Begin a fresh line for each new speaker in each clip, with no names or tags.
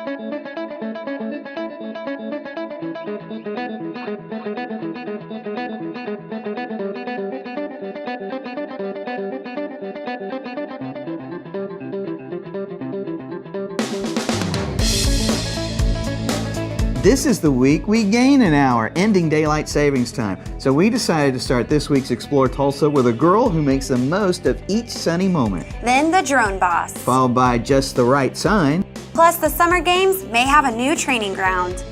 This is the week we gain an hour, ending daylight savings time. So we decided to start this week's Explore Tulsa with a girl who makes the most of each sunny moment.
Then the drone boss.
Followed by just the right sign.
Plus the summer games may have a new training ground.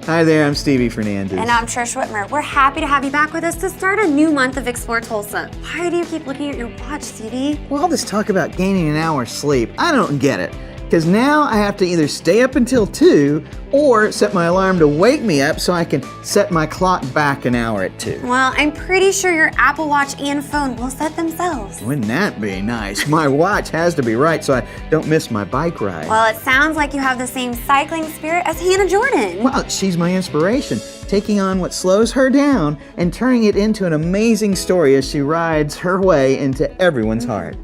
Hi there, I'm Stevie Fernandez.
And I'm Trish Whitmer. We're happy to have you back with us to start a new month of Explore Tulsa. Why do you keep looking at your watch, Stevie?
Well, all this talk about gaining an hour's sleep, I don't get it. Because now I have to either stay up until 2 or set my alarm to wake me up so I can set my clock back an hour at 2.
Well, I'm pretty sure your Apple Watch and phone will set themselves.
Wouldn't that be nice? My watch has to be right so I don't miss my bike ride.
Well, it sounds like you have the same cycling spirit as Hannah Jordan.
Well, she's my inspiration, taking on what slows her down and turning it into an amazing story as she rides her way into everyone's heart.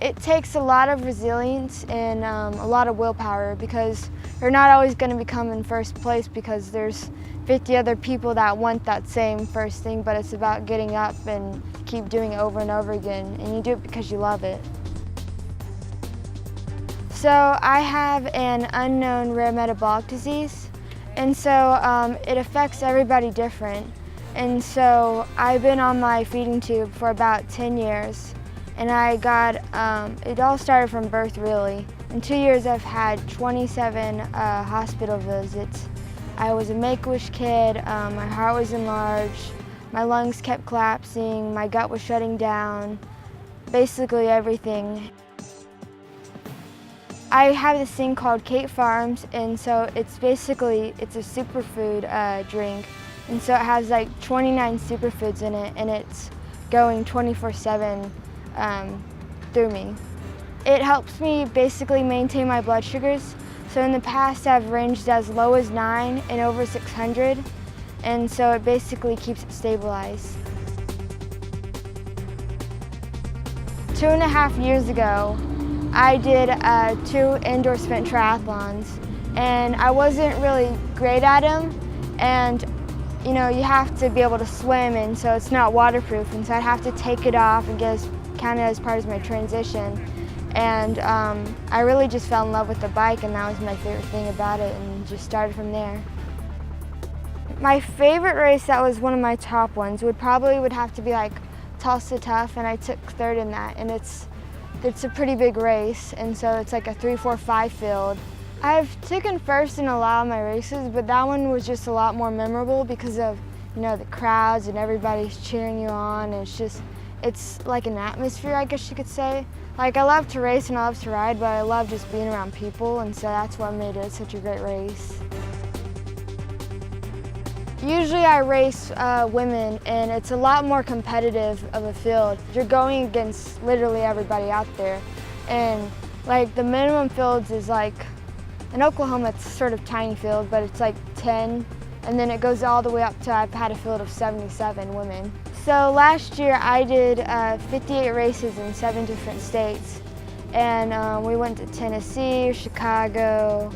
It takes a lot of resilience and a lot of willpower, because you're not always going to become in first place because there's 50 other people that want that same first thing, but it's about getting up and keep doing it over and over again, and you do it because you love it. So I have an unknown rare metabolic disease, and so it affects everybody different. And so I've been on my feeding tube for about 10 years. And I got, it all started from birth really. In 2 years I've had 27 hospital visits. I was a Make-A-Wish kid, my heart was enlarged, my lungs kept collapsing, my gut was shutting down, basically everything. I have this thing called Kate Farms, and so it's basically, it's a superfood drink. And so it has like 29 superfoods in it, and it's going 24/7. Through me. It helps me basically maintain my blood sugars. So in the past I've ranged as low as 9 and over 600, and so it basically keeps it stabilized. 2.5 years ago I did 2 indoor sprint triathlons, and I wasn't really great at them, and you know, you have to be able to swim, and so it's not waterproof, and so I'd have to take it off and get counted as part of my transition. And I really just fell in love with the bike, and that was my favorite thing about it, and just started from there. My favorite race that was one of my top ones would have to be like Tulsa Tough, and I took 3rd in that, and it's a pretty big race, and so it's like a 3, 4, 5 field. I've taken 1st in a lot of my races, but that one was just a lot more memorable because of, you know, the crowds and everybody's cheering you on, and it's like an atmosphere, I guess you could say. Like, I love to race and I love to ride, but I love just being around people, and so that's what made it such a great race. Usually I race women, and it's a lot more competitive of a field. You're going against literally everybody out there, and like the minimum fields is like, in Oklahoma it's sort of tiny field, but it's like 10, and then it goes all the way up to, I've had a field of 77 women. So last year I did 58 races in 7 different states, and we went to Tennessee, Chicago,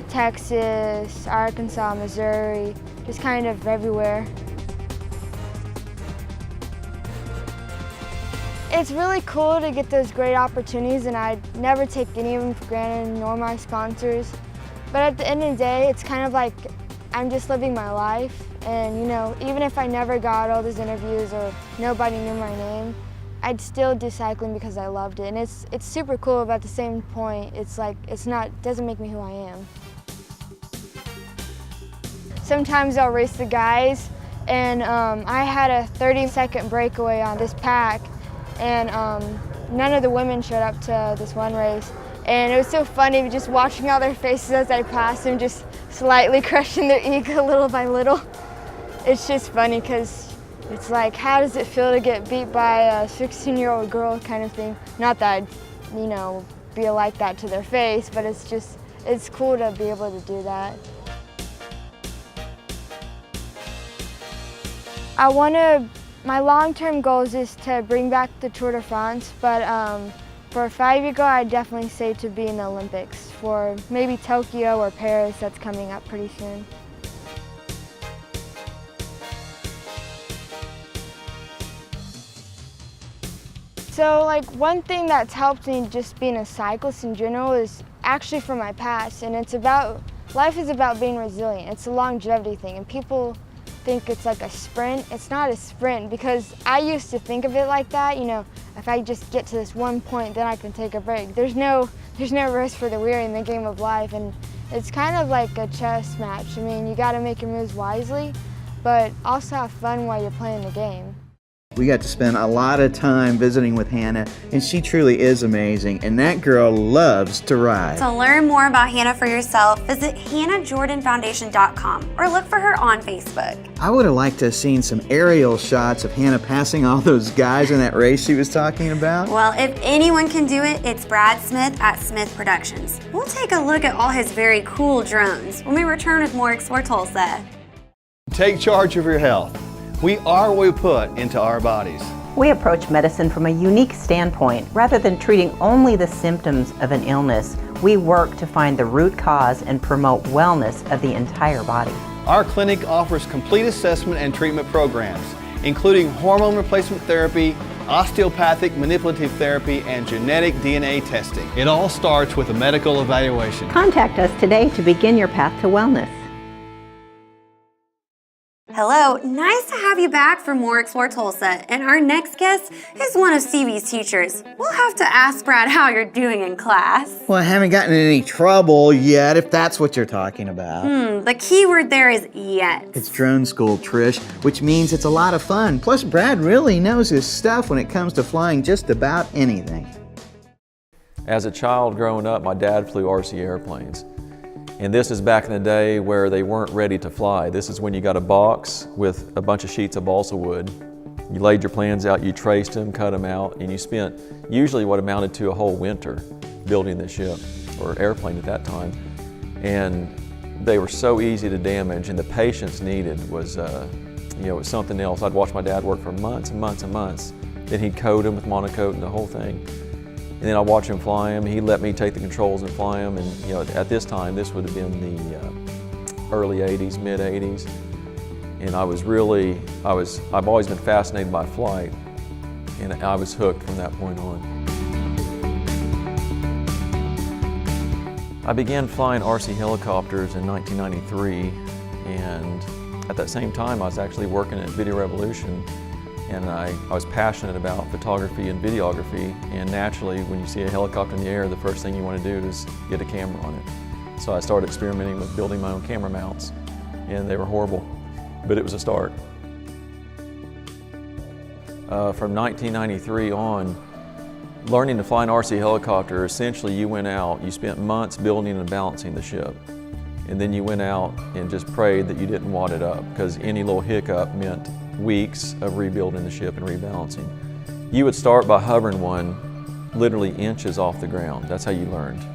Texas, Arkansas, Missouri, just kind of everywhere. It's really cool to get those great opportunities, and I'd never take any of them for granted, nor my sponsors. But at the end of the day, it's kind of like I'm just living my life, and you know, even if I never got all those interviews or nobody knew my name, I'd still do cycling because I loved it. And it's super cool, but at the same point, it's like, doesn't make me who I am. Sometimes I'll race the guys, and I had a 30-second breakaway on this pack, and none of the women showed up to this one race. And it was so funny just watching all their faces as I passed them, just slightly crushing their ego little by little. It's just funny because it's like, how does it feel to get beat by a 16-year-old girl kind of thing? Not that I'd, you know, be like that to their face, but it's cool to be able to do that. My long-term goals is to bring back the Tour de France, but For a 5-year goal, I'd definitely say to be in the Olympics. For maybe Tokyo or Paris, that's coming up pretty soon. So like one thing that's helped me just being a cyclist in general is actually from my past, and it's about, life is about being resilient. It's a longevity thing, and people think it's like a sprint. It's not a sprint, because I used to think of it like that, you know, if I just get to this one point, then I can take a break. There's no rest for the weary in the game of life, and it's kind of like a chess match. I mean, you gotta make your moves wisely, but also have fun while you're playing the game.
We got to spend a lot of time visiting with Hannah, and she truly is amazing, and that girl loves to ride.
To learn more about Hannah for yourself, visit hannahjordanfoundation.com or look for her on Facebook.
I would have liked to have seen some aerial shots of Hannah passing all those guys in that race she was talking about.
Well, if anyone can do it, it's Brad Smith at Smith Productions. We'll take a look at all his very cool drones when we return with more Explore Tulsa.
Take charge of your health. We are what we put into our bodies.
We approach medicine from a unique standpoint. Rather than treating only the symptoms of an illness, we work to find the root cause and promote wellness of the entire body.
Our clinic offers complete assessment and treatment programs, including hormone replacement therapy, osteopathic manipulative therapy, and genetic DNA testing. It all starts with a medical evaluation.
Contact us today to begin your path to wellness.
Hello, nice to have you back for more Explore Tulsa, and our next guest is one of Stevie's teachers. We'll have to ask Brad how you're doing in class.
Well, I haven't gotten in any trouble yet, if that's what you're talking about.
The key word there is yet.
It's drone school, Trish, which means it's a lot of fun. Plus, Brad really knows his stuff when it comes to flying just about anything.
As a child growing up, my dad flew RC airplanes. And this is back in the day where they weren't ready to fly. This is when you got a box with a bunch of sheets of balsa wood. You laid your plans out, you traced them, cut them out, and you spent usually what amounted to a whole winter building this ship, or airplane at that time. And they were so easy to damage, and the patience needed was, it was something else. I'd watch my dad work for months and months and months. Then he'd coat them with monocoat and the whole thing. And then I'd watch him fly them. He'd let me take the controls and fly them. And at this time, this would have been the early 80s, mid 80s. And I've always been fascinated by flight. And I was hooked from that point on. I began flying RC helicopters in 1993. And at that same time, I was actually working at Video Revolution. And I was passionate about photography and videography, and naturally when you see a helicopter in the air, the first thing you want to do is get a camera on it. So I started experimenting with building my own camera mounts, and they were horrible, but it was a start. From 1993 on, learning to fly an RC helicopter, essentially you went out, you spent months building and balancing the ship, and then you went out and just prayed that you didn't wad it up, because any little hiccup meant weeks of rebuilding the ship and rebalancing. You would start by hovering one literally inches off the ground. That's how you learned.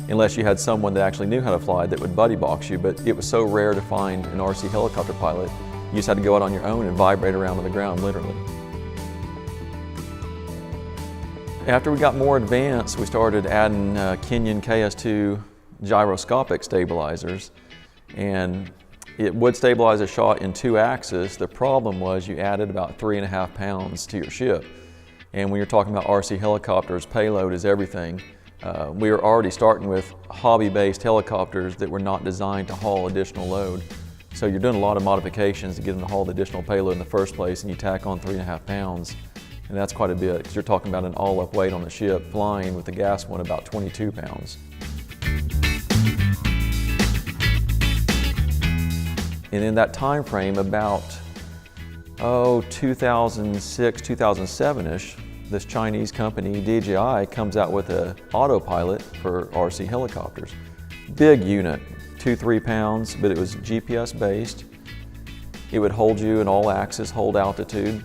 Unless you had someone that actually knew how to fly that would buddy box you, but it was so rare to find an RC helicopter pilot. You just had to go out on your own and vibrate around on the ground, literally. After we got more advanced, we started adding Kenyon KS2 gyroscopic stabilizers, and it would stabilize a shot in 2 axes. The problem was you added about 3.5 pounds to your ship. And when you're talking about RC helicopters, payload is everything. We were already starting with hobby-based helicopters that were not designed to haul additional load. So you're doing a lot of modifications to get them to haul the additional payload in the first place, and you tack on 3.5 pounds. And that's quite a bit, because you're talking about an all-up weight on the ship flying with the gas one about 22 pounds. And in that time frame, about 2006, 2007-ish, this Chinese company, DJI, comes out with an autopilot for RC helicopters. Big unit, 2-3 pounds, but it was GPS based. It would hold you in all axis, hold altitude.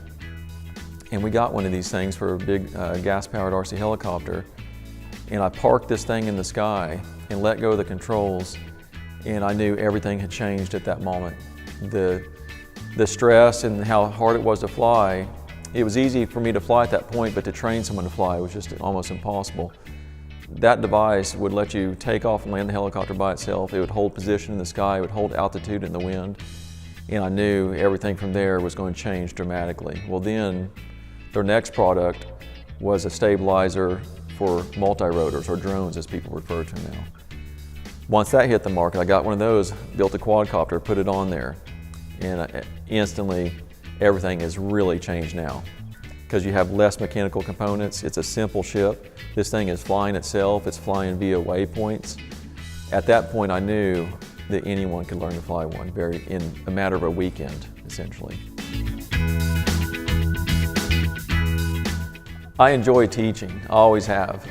And we got one of these things for a big gas-powered RC helicopter. And I parked this thing in the sky and let go of the controls, and I knew everything had changed at that moment. The stress and how hard it was to fly It was easy for me to fly at that point, but to train someone to fly was just almost impossible. That device would let you take off and land the helicopter by itself. It would hold position in the sky, it would hold altitude in the wind, and I knew everything from there was going to change dramatically. Well, then their next product was a stabilizer for multi-rotors, or drones as people refer to them now. Once that hit the market, I got one of those, built a quadcopter, put it on there, and instantly everything has really changed now because you have less mechanical components. It's a simple ship. This thing is flying itself. It's flying via waypoints. At that point, I knew that anyone could learn to fly one in a matter of a weekend, essentially. I enjoy teaching. I always have.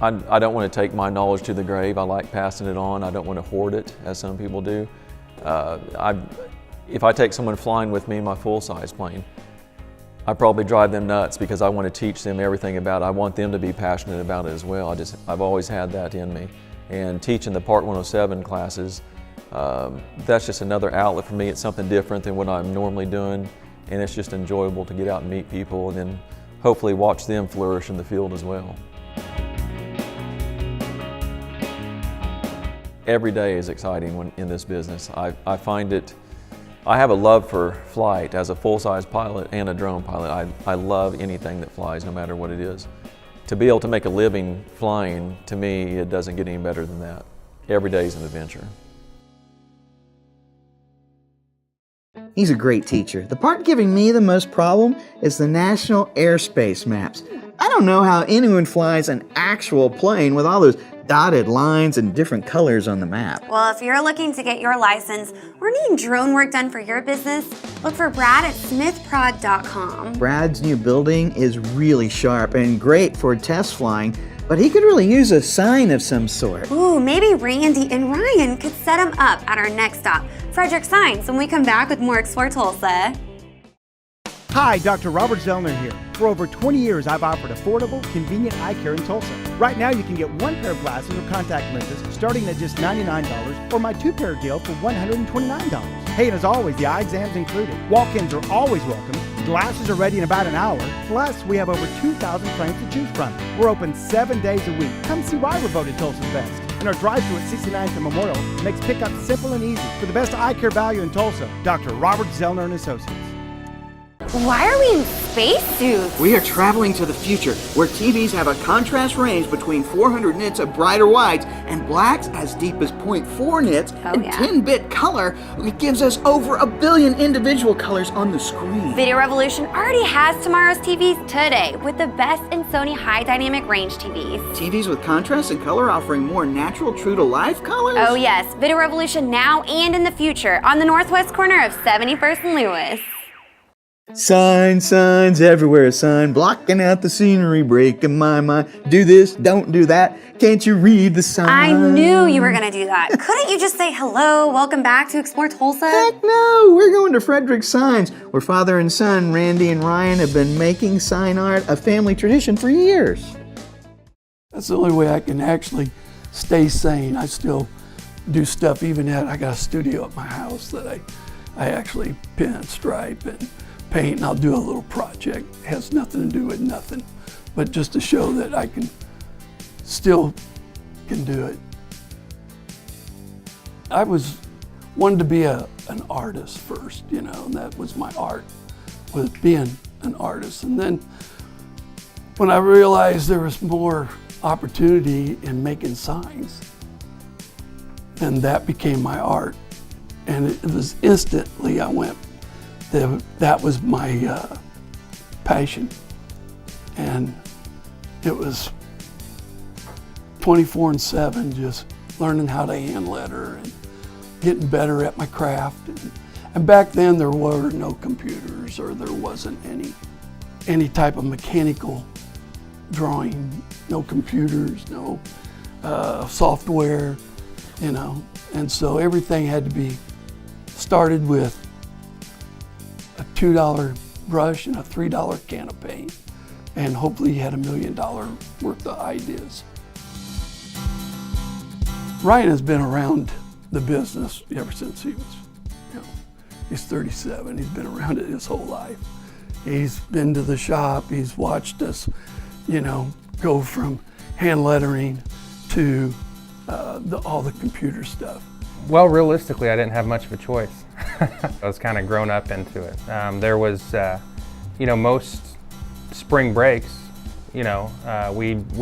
I don't want to take my knowledge to the grave. I like passing it on. I don't want to hoard it, as some people do. If I take someone flying with me in my full-size plane, I probably drive them nuts because I want to teach them everything about it. I want them to be passionate about it as well. I've always had that in me. And teaching the Part 107 classes, that's just another outlet for me. It's something different than what I'm normally doing, and it's just enjoyable to get out and meet people and then hopefully watch them flourish in the field as well. Every day is exciting in this business. I find it, I have a love for flight as a full-size pilot and a drone pilot. I love anything that flies, no matter what it is. To be able to make a living flying, to me, it doesn't get any better than that. Every day is an adventure.
He's a great teacher. The part giving me the most problem is the national airspace maps. I don't know how anyone flies an actual plane with all those dotted lines and different colors on the map.
Well, if you're looking to get your license or need drone work done for your business, look for Brad at smithprod.com.
Brad's new building is really sharp and great for test flying, but he could really use a sign of some sort.
Ooh, maybe Randy and Ryan could set him up at our next stop, Frederick Signs, when we come back with more Explore Tulsa.
Hi, Dr. Robert Zellner here. For over 20 years, I've offered affordable, convenient eye care in Tulsa. Right now, you can get one pair of glasses or contact lenses starting at just $99 or my two-pair deal for $129. Hey, and as always, the eye exam's included. Walk-ins are always welcome. Glasses are ready in about an hour. Plus, we have over 2,000 frames to choose from. We're open 7 days a week. Come see why we're voted Tulsa's best. And our drive-thru at 69th and Memorial makes pickup simple and easy. For the best eye care value in Tulsa, Dr. Robert Zellner and Associates.
Why are we in spacesuits?
We are traveling to the future, where TVs have a contrast range between 400 nits of brighter whites and blacks as deep as 0.4 nits and 10-bit color. It gives us over 1 billion individual colors on the screen.
Video Revolution already has tomorrow's TVs today with the best in Sony high dynamic range TVs.
TVs with contrast and color offering more natural, true-to-life colors?
Oh yes, Video Revolution now and in the future on the northwest corner of 71st and Lewis.
Signs everywhere, sign blocking out the scenery, breaking my mind. Do this, don't do that. Can't you read the sign?
I knew you were gonna do that. Couldn't you just say hello, welcome back to Explore Tulsa?
Heck no, we're going to Frederick Signs, where father and son, Randy and Ryan, have been making sign art a family tradition for years.
That's the only way I can actually stay sane. I still do stuff even at, I got a studio at my house that I actually pin and stripe and paint, and I'll do a little project. It has nothing to do with nothing, but just to show that I still can do it. I wanted to be an artist first, and that was my art, was being an artist. And then when I realized there was more opportunity in making signs, then that became my art. And it was instantly, I went, that was my passion. And it was 24/7, just learning how to hand letter and getting better at my craft. And back then there were no computers, or there wasn't any type of mechanical drawing, no computers, no software, and so everything had to be started with a $2 brush and a $3 can of paint, and hopefully you had $1 million worth of ideas. Ryan has been around the business ever since he was, he's 37. He's been around it his whole life. He's been to the shop, he's watched us, go from hand lettering to all the computer stuff.
Well, realistically, I didn't have much of a choice. I was kind of grown up into it. There was, most spring breaks, we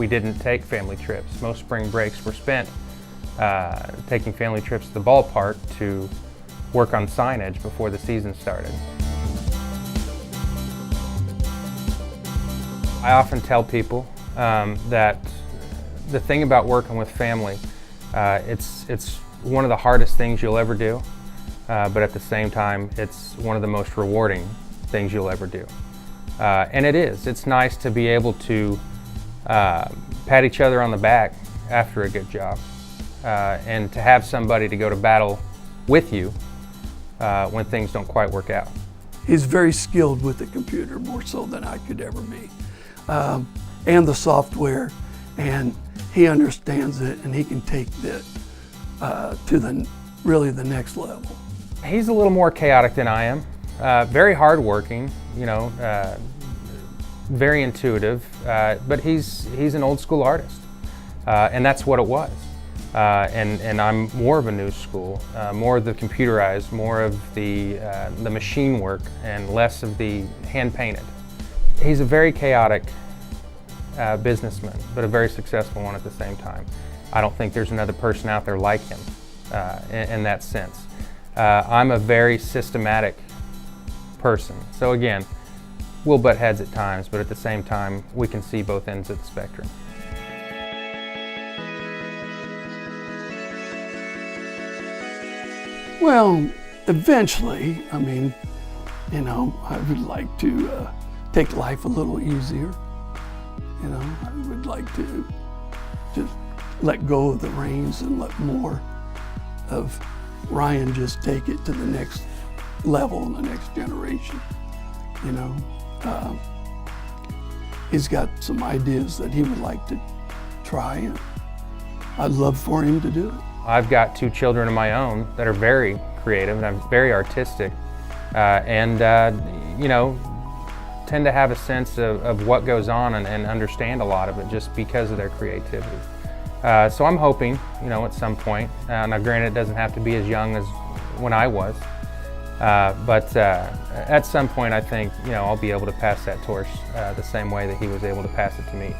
didn't take family trips. Most spring breaks were spent taking family trips to the ballpark to work on signage before the season started. I often tell people that the thing about working with family, it's one of the hardest things you'll ever do, but at the same time, it's one of the most rewarding things you'll ever do. And it is. It's nice to be able to pat each other on the back after a good job, and to have somebody to go to battle with you when things don't quite work out.
He's very skilled with the computer, more so than I could ever be, and the software, and he understands it, and he can take it to the next level.
He's a little more chaotic than I am. Very hardworking, very intuitive, but he's an old school artist, and that's what it was. And I'm more of a new school, more of the computerized, more of the machine work, and less of the hand painted. He's a very chaotic businessman, but a very successful one at the same time. I don't think there's another person out there like him in that sense. I'm a very systematic person. So again, we'll butt heads at times, but at the same time, we can see both ends of the spectrum.
Well, eventually, I would like to take life a little easier. I would like to just let go of the reins and let more of Ryan just take it to the next level and the next generation. He's got some ideas that he would like to try, and I'd love for him to do it.
I've got 2 children of my own that are very creative and I'm very artistic, and tend to have a sense of what goes on and understand a lot of it just because of their creativity. So I'm hoping, at some point, now granted it doesn't have to be as young as when I was, but at some point I think, I'll be able to pass that torch the same way that he was able to pass it to me.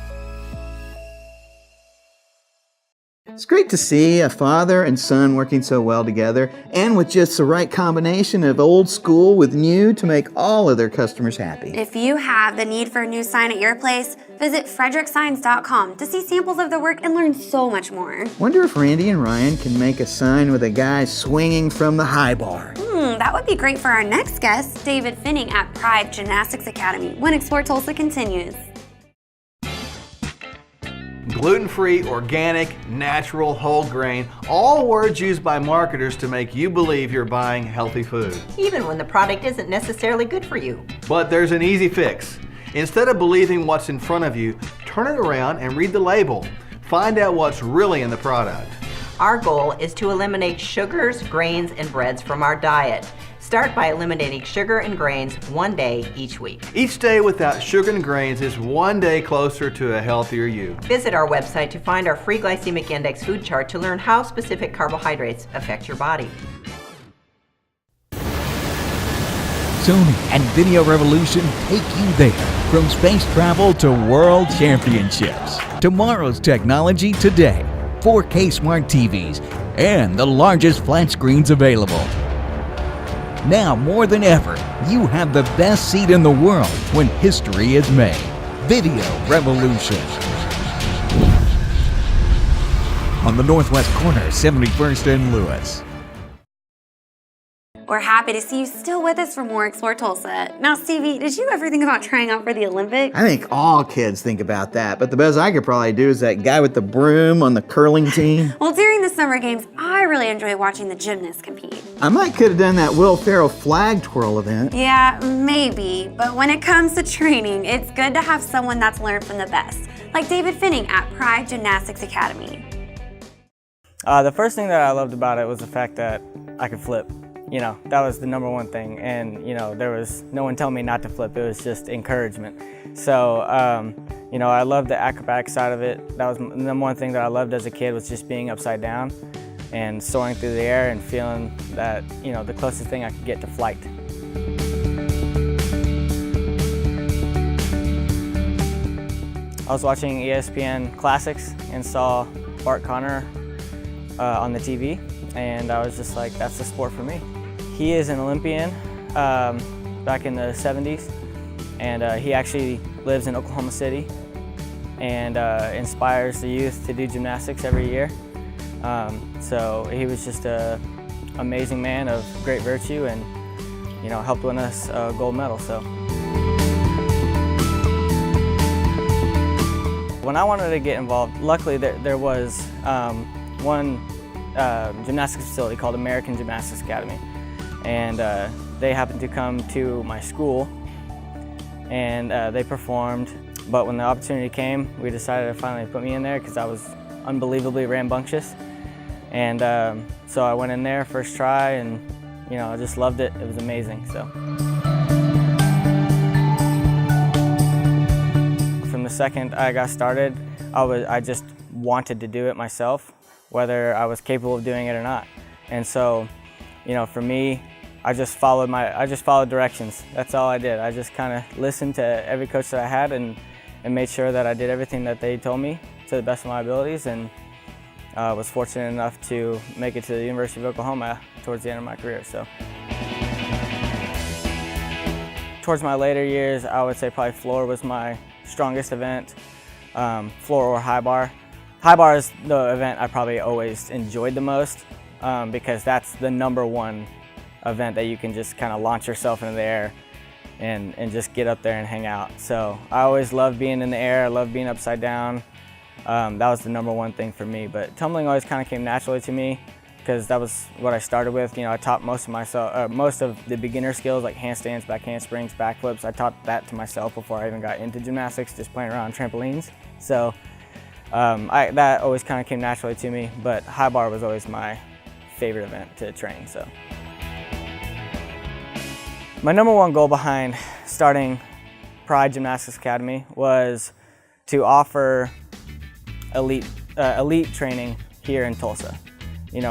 It's great to see a father and son working so well together, and with just the right combination of old school with new to make all of their customers happy.
If you have the need for a new sign at your place, visit fredericksigns.com to see samples of their work and learn so much more.
Wonder if Randy and Ryan can make a sign with a guy swinging from the high bar.
That would be great for our next guest, David Finning at Pride Gymnastics Academy, when Explore Tulsa continues.
Gluten-free, organic, natural, whole grain, all words used by marketers to make you believe you're buying healthy food.
Even when the product isn't necessarily good for you.
But there's an easy fix. Instead of believing what's in front of you, turn it around and read the label. Find out what's really in the product.
Our goal is to eliminate sugars, grains, and breads from our diet. Start by eliminating sugar and grains one day each week.
Each day without sugar and grains is one day closer to a healthier you.
Visit our website to find our free glycemic index food chart to learn how specific carbohydrates affect your body.
Sony and Video Revolution take you there. From space travel to world championships. Tomorrow's technology today. 4K smart TVs and the largest flat screens available. Now more than ever, you have the best seat in the world when history is made. Video Revolution. On the northwest corner, 71st and Lewis.
We're happy to see you still with us for more Explore Tulsa. Now, Stevie, did you ever think about trying out for the Olympics?
I think all kids think about that, but the best I could probably do is that guy with the broom on the curling team.
Well, during the summer games, I really enjoy watching the gymnasts compete.
I could have done that Will Ferrell flag twirl event.
Yeah, maybe, but when it comes to training, it's good to have someone that's learned from the best, like David Finning at Pride Gymnastics Academy.
The first thing that I loved about it was the fact that I could flip. that was the number one thing. And, there was no one telling me not to flip. It was just encouragement. So, I loved the acrobatic side of it. That was the number one thing that I loved as a kid, was just being upside down and soaring through the air and feeling that, the closest thing I could get to flight. I was watching ESPN Classics and saw Bart Connor on the TV, and I was just like, that's the sport for me. He is an Olympian back in the 70s, and he actually lives in Oklahoma City and inspires the youth to do gymnastics every year. So he was just an amazing man of great virtue, and helped win us a gold medal. So when I wanted to get involved, luckily there was one gymnastics facility called American Gymnastics Academy, and they happened to come to my school, and they performed. But when the opportunity came, we decided to finally put me in there because I was unbelievably rambunctious. And so I went in there first try, and I just loved it. It was amazing. So from the second I got started, I just wanted to do it myself, whether I was capable of doing it or not. And so, for me, I just followed directions. That's all I did. I just kind of listened to every coach that I had and made sure that I did everything that they told me to the best of my abilities, and was fortunate enough to make it to the University of Oklahoma towards the end of my career. So, towards my later years, I would say probably floor was my strongest event, floor or high bar. High bar is the event I probably always enjoyed the most, because that's the number one event that you can just kind of launch yourself into the air and just get up there and hang out. So I always loved being in the air. I loved being upside down. That was the number one thing for me. But tumbling always kind of came naturally to me because that was what I started with. I taught most of the beginner skills like handstands, back handsprings, backflips. I taught that to myself before I even got into gymnastics, just playing around trampolines. So that always kind of came naturally to me. But high bar was always my favorite event to train. So. My number one goal behind starting Pride Gymnastics Academy was to offer elite training here in Tulsa.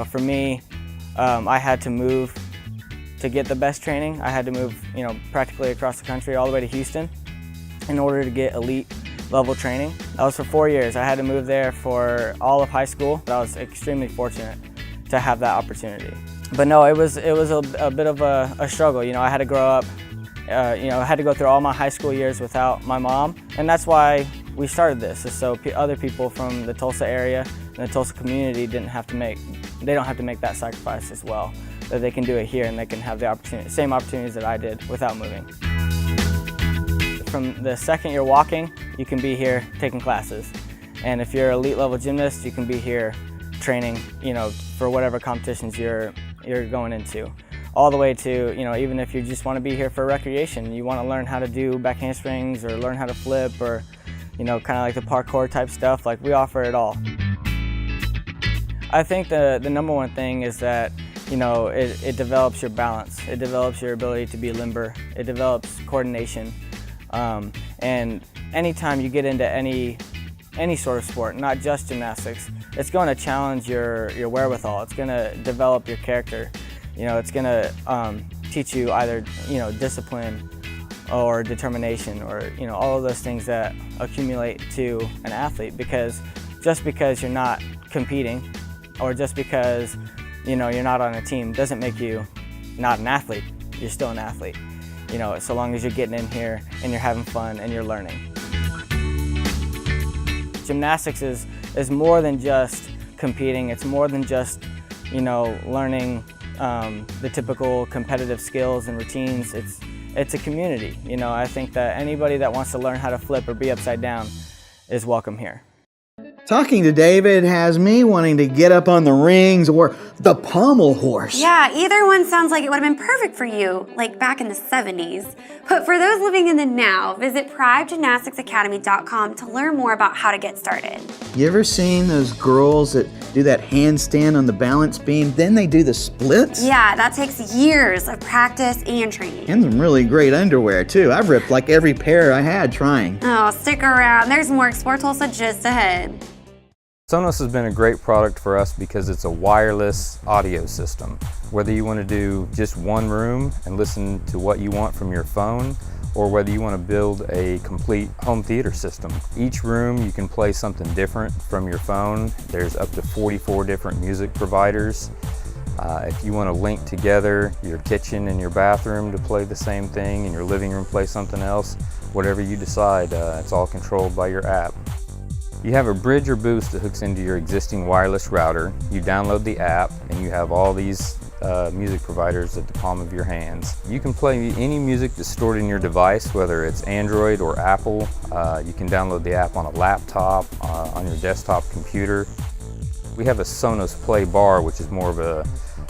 For me, I had to move to get the best training. I had to move, practically across the country all the way to Houston in order to get elite level training. That was for 4 years. I had to move there for all of high school. I was extremely fortunate to have that opportunity. But no, it was a bit of a struggle. I had to grow up, I had to go through all my high school years without my mom. And that's why we started this, is so other people from the Tulsa area and the Tulsa community don't have to make that sacrifice as well. That they can do it here and they can have the same opportunities that I did without moving. From the second you're walking, you can be here taking classes. And if you're an elite level gymnast, you can be here training, for whatever competitions you're going into. All the way to, even if you just want to be here for recreation, you want to learn how to do back handsprings or learn how to flip or, kind of like the parkour type stuff, like we offer it all. I think the number one thing is that, it develops your balance. It develops your ability to be limber. It develops coordination. And anytime you get into any sort of sport, not just gymnastics, it's going to challenge your wherewithal. It's going to develop your character. It's going to teach you either, discipline or determination or, all of those things that accumulate to an athlete. Because just because you're not competing or just because, you're not on a team doesn't make you not an athlete. You're still an athlete, so long as you're getting in here and you're having fun and you're learning. Gymnastics is more than just competing. It's more than just, learning the typical competitive skills and routines. It's a community. I think that anybody that wants to learn how to flip or be upside down is welcome here.
Talking to David has me wanting to get up on the rings or the pommel horse.
Yeah, either one sounds like it would have been perfect for you, like back in the 70s. But for those living in the now, visit PrideGymnasticsAcademy.com to learn more about how to get started.
You ever seen those girls that do that handstand on the balance beam, then they do the splits?
Yeah, that takes years of practice and training.
And some really great underwear too. I've ripped like every pair I had trying.
Oh, stick around. There's more Explore Tulsa just ahead.
Sonos has been a great product for us because it's a wireless audio system. Whether you want to do just one room and listen to what you want from your phone, or whether you want to build a complete home theater system. Each room you can play something different from your phone. There's up to 44 different music providers. If you want to link together your kitchen and your bathroom to play the same thing and your living room play something else, whatever you decide, it's all controlled by your app. You have a bridge or boost that hooks into your existing wireless router. You download the app and you have all these music providers at the palm of your hands. You can play any music that's stored in your device, whether it's Android or Apple. You can download the app on a laptop, on your desktop computer. We have a Sonos Play bar, which is more of a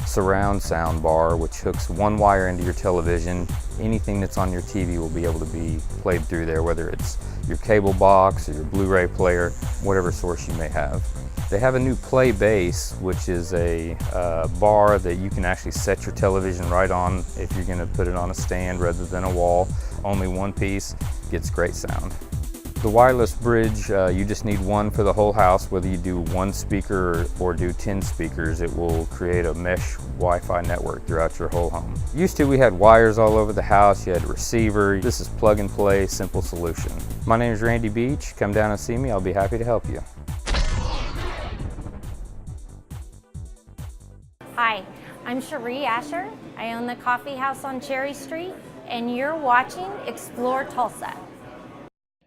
surround sound bar, which hooks one wire into your television. Anything that's on your TV will be able to be played through there, whether it's your cable box or your Blu-ray player, whatever source you may have. They have a new Play Base, which is a bar that you can actually set your television right on if you're going to put it on a stand rather than a wall. Only one piece, gets great sound. The wireless bridge, you just need one for the whole house. Whether you do one speaker or do 10 speakers, it will create a mesh Wi-Fi network throughout your whole home. Used to, we had wires all over the house. You had a receiver. This is plug and play, simple solution. My name is Randy Beach. Come down and see me. I'll be happy to help you.
Hi, I'm Cherie Asher. I own the coffee house on Cherry Street, and you're watching Explore Tulsa.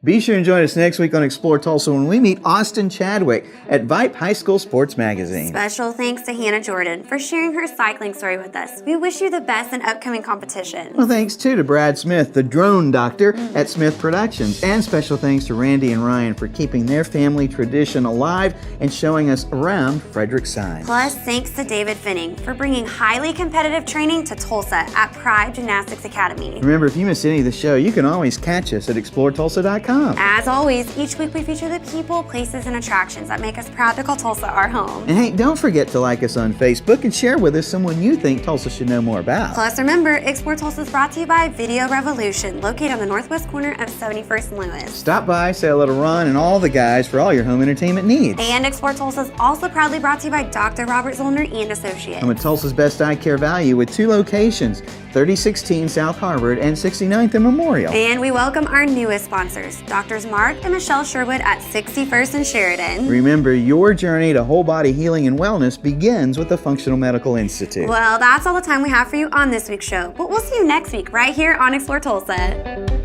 Be sure and join us next week on Explore Tulsa when we meet Austin Chadwick at Vipe High School Sports Magazine.
Special thanks to Hannah Jordan for sharing her cycling story with us. We wish you the best in upcoming competitions.
Well, thanks too to Brad Smith, the drone doctor at Smith Productions. And special thanks to Randy and Ryan for keeping their family tradition alive and showing us around Frederick Signs.
Plus, thanks to David Finning for bringing highly competitive training to Tulsa at Pride Gymnastics Academy.
Remember, if you miss any of the show, you can always catch us at exploretulsa.com.
As always, each week we feature the people, places, and attractions that make us proud to call Tulsa our home.
And hey, don't forget to like us on Facebook and share with us someone you think Tulsa should know more about.
Plus, remember, Explore Tulsa is brought to you by Video Revolution, located on the northwest corner of 71st and Lewis.
Stop by, say hello to Ron and all the guys for all your home entertainment needs.
And Explore Tulsa is also proudly brought to you by Dr. Robert Zollner and Associates.
And with Tulsa's best eye care value with 2 locations, 3016 South Harvard and 69th and Memorial.
And we welcome our newest sponsors, Drs. Mark and Michelle Sherwood at 61st and Sheridan.
Remember, your journey to whole body healing and wellness begins with the Functional Medical Institute.
Well, that's all the time we have for you on this week's show, but we'll see you next week right here on Explore Tulsa.